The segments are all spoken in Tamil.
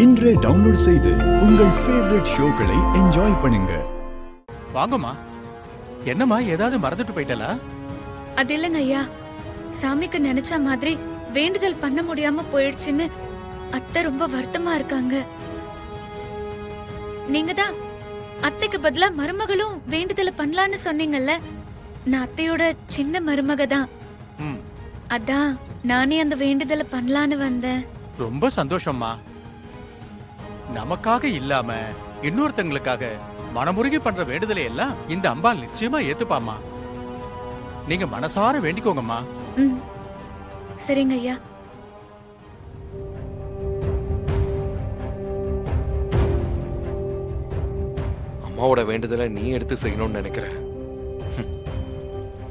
இன்றே டவுன்லோட் செய்து உங்கள் ஃபேவரட் ஷோக்களை என்ஜாய் பண்ணுங்க. வாங்கம்மா. என்னம்மா ஏதாவது மறந்துட்டு போயிட்டலா? அது இல்லைங்க ஐயா, சாமிக்கு நினைச்ச மாதிரி வேண்டுதல் பண்ண முடியாம போயிடுச்சுன்னு அத்தை ரொம்ப வருத்தமா இருக்காங்க. நீங்க தான் அத்தைக்கு பதிலா மருமகளும் வேண்டுதல பண்ணலான்னு சொன்னீங்கல்ல. நான் அத்தையோட சின்ன மருமக தான். அதான் நானே அந்த வேண்டுதல பண்ணலான்னு வந்தேன். ரொம்ப சந்தோஷம்மா. நமக்காக இல்லாம இன்னொருத்தங்களுக்காக மனமுருகி பண்ற வேண்டுதலை எல்லாம் இந்த அம்பாள் நிச்சயமா ஏத்துப்பாமா. நீங்க மனசார வேண்டிக்கோங்கம்மா. சரிங்க ஐயா. அம்மாவோட வேண்டுதலை நீ எடுத்து செய்யணும்னு நினைக்கிற.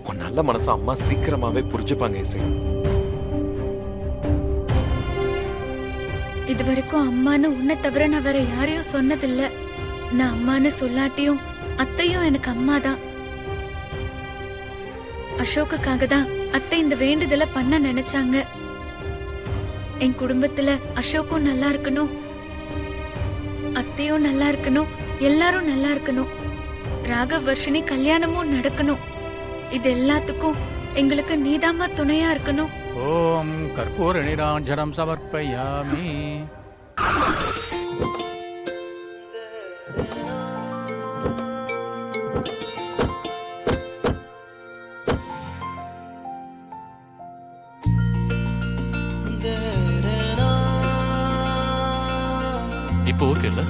உன் நல்ல மனச அம்மா சீக்கிரமாவே புரிஞ்சுப்பாங்க இசை. இது வரைக்கும் அம்மான்னு உன்னை தவிர நான் வேற யாரையும் சொன்னதில்ல. நான் அம்மான்னு சொல்லாட்டியும் அத்தையும் எனக்கு அம்மா தான். அசோக்குக்காக தான் அத்தை இந்த வேண்டுதலை பண்ண நினைச்சாங்க. என் குடும்பத்துல அசோக்கும் நல்லா இருக்கணும், அத்தையும் நல்லா இருக்கணும், எல்லாரும் நல்லா இருக்கணும், ராகவ் வர்ஷினி கல்யாணமும் நடக்கணும். இது எல்லாத்துக்கும் எங்களுக்கு நீதாமா துணையா இருக்கணும். ஓம் கற்பூர நிராஞ்சனம் சமர்ப்பயாமி. இப்போ ஓகே இல்ல?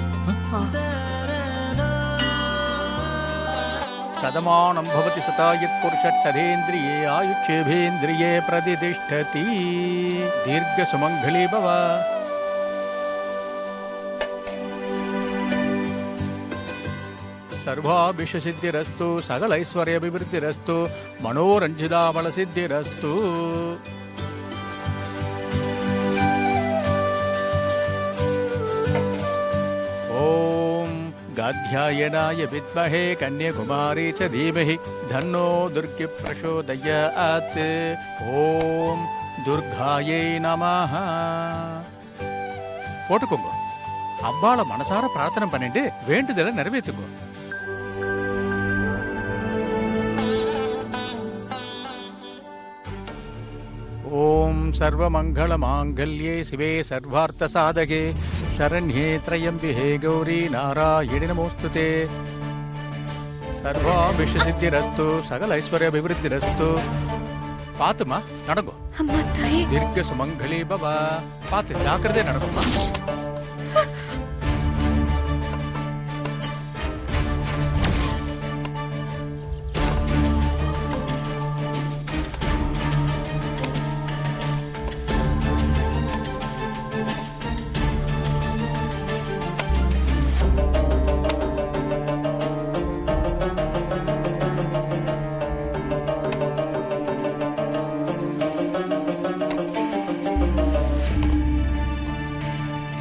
சதமானம் பவதி சதாயத் புருஷத் சதேந்திரியே ஆயுட்சேபேந்திரியே பிரதிதிஷ்டதி. தீர்க்க சுமங்கலி பவ. சர்வாபிஷ சித்திரஸ்து, சகல ஐஸ்வர்ய அபிவிருத்திரஸ்து, மனோரஞ்சிதாமல சித்திரஸ்து. गाध्यायनाय विद्महे कन्याकुमारी च धीमहि धन्नो दुर्गे प्रचोदयात्. ஓம் துர்காயை நமஹ. போட்டுக்கோங்க. அம்பாளை மனசார பிரார்த்தனை பண்ணிட்டு வேண்டுதலை நிறைவேற்றுக்கோ. ஓம் சர்வமங்கள மாங்கல்யே சிவே சர்வார்த்த சாதகே शरण्ये त्र्यम्बिके गौरी नारायणि नमोस्तुते. सर्वाभिष्टसिद्धिरस्तु, सकल ऐश्वर्याभिवृद्धिरस्तु. பாத்துமா நடங்கோ. அம்மா தாயே, தீர்க்க சுமங்கலி பவ. பாத்து ஜாக்கிரதை நடக்குமா.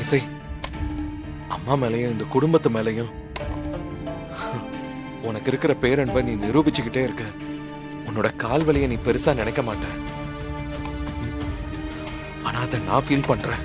இசை, அம்மா மேலையும் இந்த குடும்பத்து மேலையும் உனக்கு இருக்கிற பேரன்பை நீ நிரூபிச்சுக்கிட்டே இருக்க. உன்னோட கால் வலியை நீ பெருசா நினைக்க மாட்ட. ஆனா அதை நான் ஃபீல் பண்றேன்.